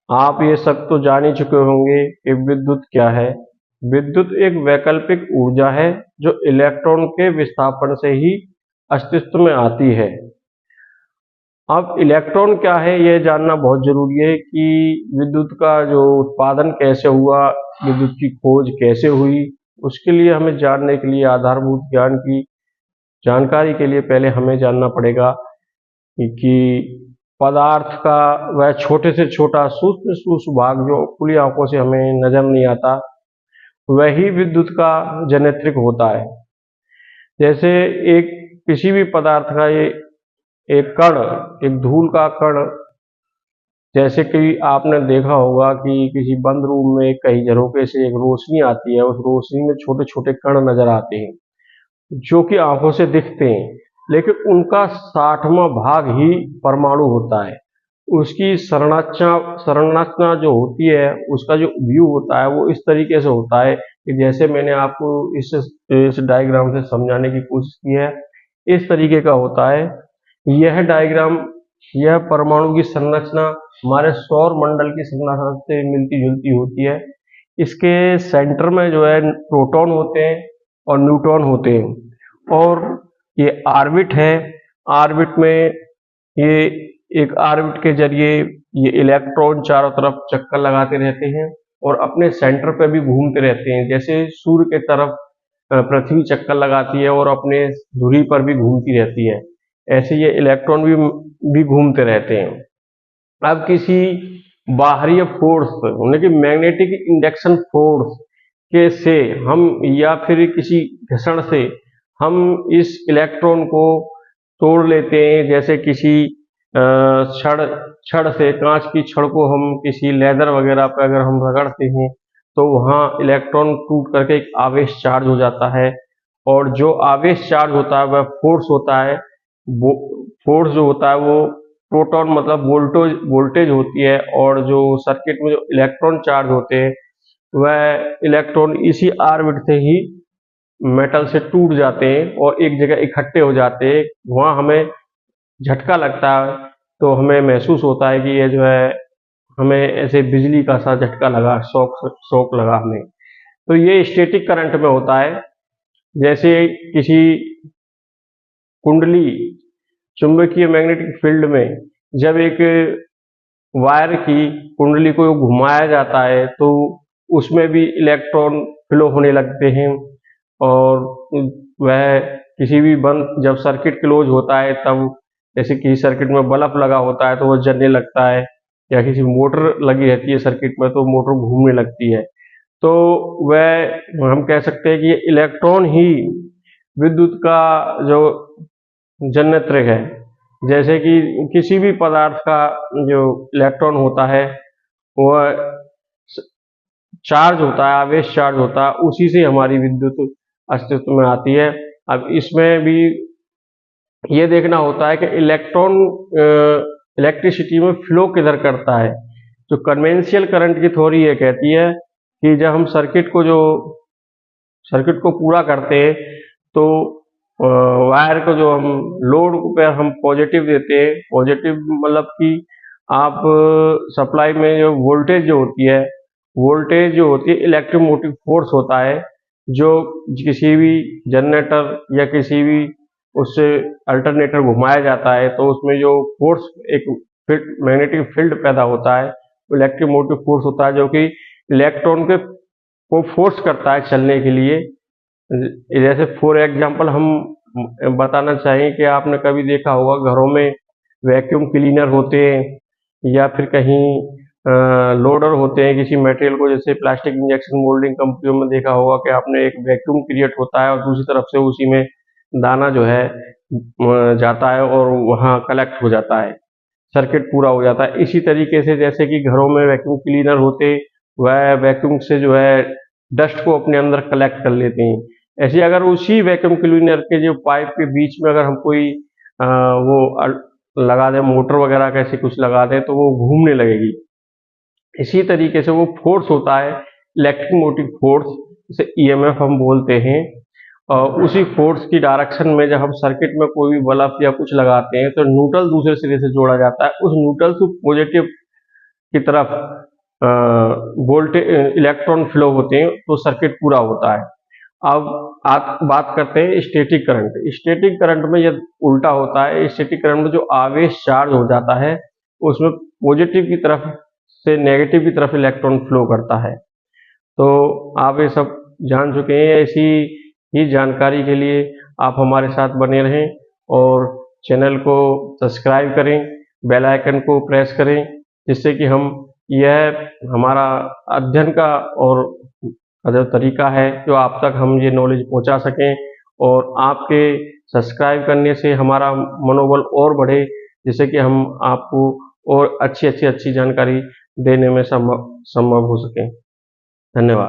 आप ये सब तो जान ही चुके होंगे कि विद्युत क्या है। विद्युत एक वैकल्पिक ऊर्जा है जो इलेक्ट्रॉन के विस्थापन से ही अस्तित्व में आती है। अब इलेक्ट्रॉन क्या है यह जानना बहुत जरूरी है कि विद्युत का जो उत्पादन कैसे हुआ, विद्युत की खोज कैसे हुई। उसके लिए हमें जानने के लिए आधारभूत ज्ञान की जानकारी के लिए पहले हमें जानना पड़ेगा कि पदार्थ का वह छोटे से छोटा सूक्ष्म सूक्ष्म भाग जो खुली आंखों से हमें नजर नहीं आता, वही विद्युत का जनित्रिक होता है। जैसे एक किसी भी पदार्थ का ये एक कण, एक धूल का कण, जैसे कि आपने देखा होगा कि किसी बंद रूम में कहीं झरोखे से एक रोशनी आती है, उस रोशनी में छोटे छोटे कण नजर आते हैं जो कि आंखों से दिखते हैं, लेकिन उनका 60वां भाग ही परमाणु होता है। उसकी संरचना जो होती है, उसका जो व्यू होता है वो इस तरीके से होता है कि जैसे मैंने आपको इस डायग्राम से समझाने की कोशिश की है, इस तरीके का होता है। यह डायग्राम, यह परमाणु की संरचना हमारे सौर मंडल की संरचना से मिलती जुलती होती है। इसके सेंटर में जो है प्रोटॉन होते हैं और न्यूट्रॉन होते हैं, और ये ऑर्बिट है। ऑर्बिट में ये एक ऑर्बिट के जरिए ये इलेक्ट्रॉन चारों तरफ चक्कर लगाते रहते हैं और अपने सेंटर पे भी घूमते रहते हैं। जैसे सूर्य के तरफ पृथ्वी चक्कर लगाती है और अपने धुरी पर भी घूमती रहती है, ऐसे ये इलेक्ट्रॉन भी घूमते रहते हैं। अब किसी बाहरी फोर्स यानी कि मैग्नेटिक इंडक्शन फोर्स के से हम, या फिर किसी घर्षण से हम इस इलेक्ट्रॉन को तोड़ लेते हैं। जैसे किसी छड़ छड़ से, कांच की छड़ को हम किसी लेदर वगैरह पर अगर हम रगड़ते हैं तो वहाँ इलेक्ट्रॉन टूट करके एक आवेश चार्ज हो जाता है, और जो आवेश चार्ज होता है वह फोर्स होता है। वो फोर्स जो होता है वो प्रोटॉन मतलब वोल्टेज होती है, और जो सर्किट में जो इलेक्ट्रॉन चार्ज होते हैं वह इलेक्ट्रॉन इसी ऑर्बिट से ही मेटल से टूट जाते हैं और एक जगह इकट्ठे हो जाते हैं। वहाँ हमें झटका लगता है, तो हमें महसूस होता है कि ये जो है हमें ऐसे बिजली का सा झटका लगा, शॉक लगा हमें। तो ये स्टैटिक करंट में होता है। जैसे किसी कुंडली, चुंबकीय मैग्नेटिक फील्ड में जब एक वायर की कुंडली को घुमाया जाता है तो उसमें भी इलेक्ट्रॉन फ्लो होने लगते हैं, और वह किसी भी बंद, जब सर्किट क्लोज होता है तब, जैसे किसी सर्किट में बल्ब लगा होता है तो वह जलने लगता है, या किसी मोटर लगी रहती है सर्किट में तो मोटर घूमने लगती है। तो वह हम कह सकते हैं कि ये इलेक्ट्रॉन ही विद्युत का जो जननेत्रक है। जैसे कि किसी भी पदार्थ का जो इलेक्ट्रॉन होता है वह चार्ज होता है, आवेश चार्ज होता है, उसी से हमारी विद्युत अस्तित्व में आती है। अब इसमें भी ये देखना होता है कि इलेक्ट्रॉन इलेक्ट्रिसिटी में फ्लो किधर करता है। जो कन्वेंशियल करंट की थ्योरी ये कहती है कि जब हम सर्किट को पूरा करते हैं तो वायर को जो हम लोड पे हम पॉजिटिव देते हैं, पॉजिटिव मतलब कि आप सप्लाई में जो वोल्टेज जो होती है इलेक्ट्रोमोटिव फोर्स होता है, जो किसी भी जनरेटर या किसी भी उससे अल्टरनेटर घुमाया जाता है तो उसमें जो फोर्स, एक मैग्नेटिक फील्ड पैदा होता है, इलेक्ट्रोमोटिव फोर्स होता है जो कि इलेक्ट्रॉन को फोर्स करता है चलने के लिए। जैसे फॉर एग्जांपल हम बताना चाहें कि आपने कभी देखा होगा घरों में वैक्यूम क्लीनर होते हैं या फिर कहीं लोडर होते हैं किसी मटेरियल को, जैसे प्लास्टिक इंजेक्शन मोल्डिंग कंपनियों में देखा होगा कि आपने एक वैक्यूम क्रिएट होता है और दूसरी तरफ से उसी में दाना जो है जाता है और वहाँ कलेक्ट हो जाता है, सर्किट पूरा हो जाता है। इसी तरीके से जैसे कि घरों में वैक्यूम क्लीनर होते, वह वैक्यूम से जो है डस्ट को अपने अंदर कलेक्ट कर लेते हैं। ऐसे अगर उसी वैक्यूम क्लीनर के जो पाइप के बीच में अगर हम कोई लगा दें, मोटर वगैरह कैसे कुछ लगा दें, तो वो घूमने लगेगी। इसी तरीके से वो फोर्स होता है इलेक्ट्रिक मोटिव फोर्स, जिसे ईएमएफ हम बोलते हैं। उसी फोर्स की डायरेक्शन में जब हम सर्किट में कोई भी बल्ब या कुछ लगाते हैं तो न्यूट्रल दूसरे सिरे से जोड़ा जाता है, उस न्यूट्रल से पॉजिटिव की तरफ वोल्टेज इलेक्ट्रॉन फ्लो होते हैं तो सर्किट पूरा होता है। अब आप बात करते हैं स्टैटिक करंट। स्टैटिक करंट में यह उल्टा होता है। स्टैटिक करंट में जो आवेश चार्ज हो जाता है उसमें पॉजिटिव की तरफ से नेगेटिव की तरफ इलेक्ट्रॉन फ्लो करता है। तो आप ये सब जान चुके हैं। ऐसी ही जानकारी के लिए आप हमारे साथ बने रहें और चैनल को सब्सक्राइब करें, बेल आइकन को प्रेस करें, जिससे कि हम यह हमारा अध्ययन का और जो तरीका है जो आप तक हम ये नॉलेज पहुंचा सकें, और आपके सब्सक्राइब करने से हमारा मनोबल और बढ़े, जिससे कि हम आपको और अच्छी जानकारी देने में संभव हो सके। धन्यवाद।